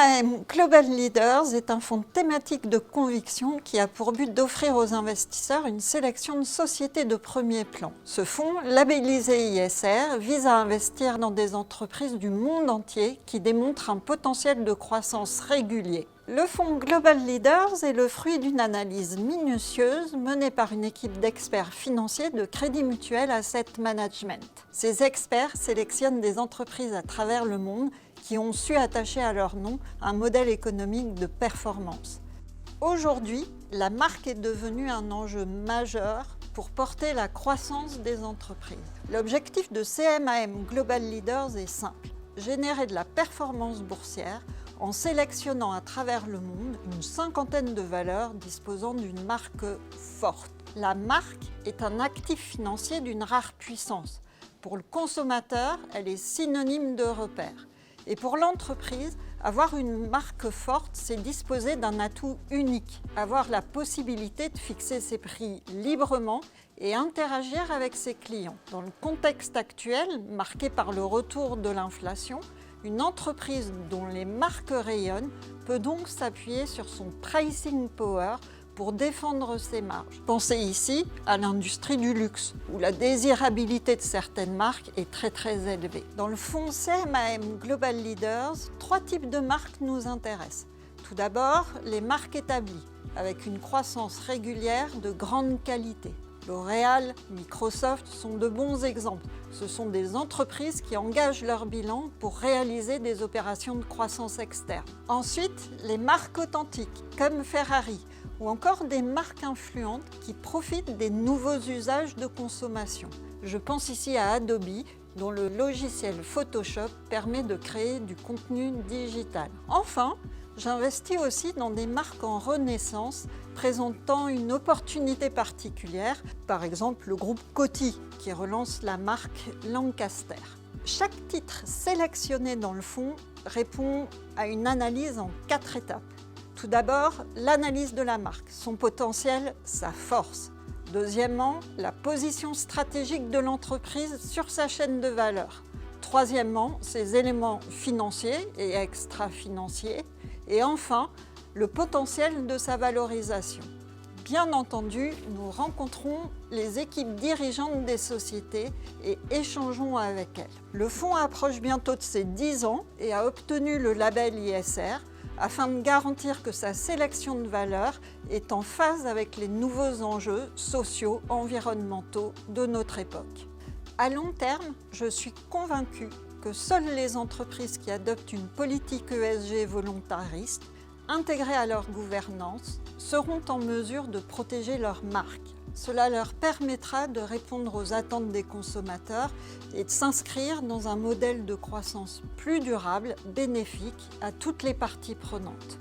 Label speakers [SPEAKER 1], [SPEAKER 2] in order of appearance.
[SPEAKER 1] CMAM Global Leaders est un fonds thématique de conviction qui a pour but d'offrir aux investisseurs une sélection de sociétés de premier plan. Ce fonds, labellisé ISR, vise à investir dans des entreprises du monde entier qui démontrent un potentiel de croissance régulier. Le fonds Global Leaders est le fruit d'une analyse minutieuse menée par une équipe d'experts financiers de Crédit Mutuel Asset Management. Ces experts sélectionnent des entreprises à travers le monde qui ont su attacher à leur nom un modèle économique de performance. Aujourd'hui, la marque est devenue un enjeu majeur pour porter la croissance des entreprises. L'objectif de CMAM Global Leaders est simple: générer de la performance boursière en sélectionnant à travers le monde une cinquantaine de valeurs disposant d'une marque forte. La marque est un actif financier d'une rare puissance. Pour le consommateur, elle est synonyme de repère. Et pour l'entreprise, avoir une marque forte, c'est disposer d'un atout unique, avoir la possibilité de fixer ses prix librement et interagir avec ses clients. Dans le contexte actuel, marqué par le retour de l'inflation, une entreprise dont les marques rayonnent peut donc s'appuyer sur son pricing power pour défendre ses marges. Pensez ici à l'industrie du luxe, où la désirabilité de certaines marques est très élevée. Dans le fonds CMAM Global Leaders, 3 types de marques nous intéressent. Tout d'abord, les marques établies, avec une croissance régulière de grande qualité. L'Oréal, Microsoft sont de bons exemples. Ce sont des entreprises qui engagent leur bilan pour réaliser des opérations de croissance externe. Ensuite, les marques authentiques, comme Ferrari, ou encore des marques influentes qui profitent des nouveaux usages de consommation. Je pense ici à Adobe, dont le logiciel Photoshop permet de créer du contenu digital. Enfin, j'investis aussi dans des marques en renaissance présentant une opportunité particulière, par exemple le groupe Coty qui relance la marque Lancaster. Chaque titre sélectionné dans le fonds répond à une analyse en 4 étapes. Tout d'abord, l'analyse de la marque, son potentiel, sa force. Deuxièmement, la position stratégique de l'entreprise sur sa chaîne de valeur. Troisièmement, ses éléments financiers et extra-financiers. Et enfin, le potentiel de sa valorisation. Bien entendu, nous rencontrons les équipes dirigeantes des sociétés et échangeons avec elles. Le fonds approche bientôt de ses 10 ans et a obtenu le label ISR afin de garantir que sa sélection de valeurs est en phase avec les nouveaux enjeux sociaux, environnementaux de notre époque. À long terme, je suis convaincue que seules les entreprises qui adoptent une politique ESG volontariste, intégrée à leur gouvernance, seront en mesure de protéger leur marque. Cela leur permettra de répondre aux attentes des consommateurs et de s'inscrire dans un modèle de croissance plus durable, bénéfique à toutes les parties prenantes.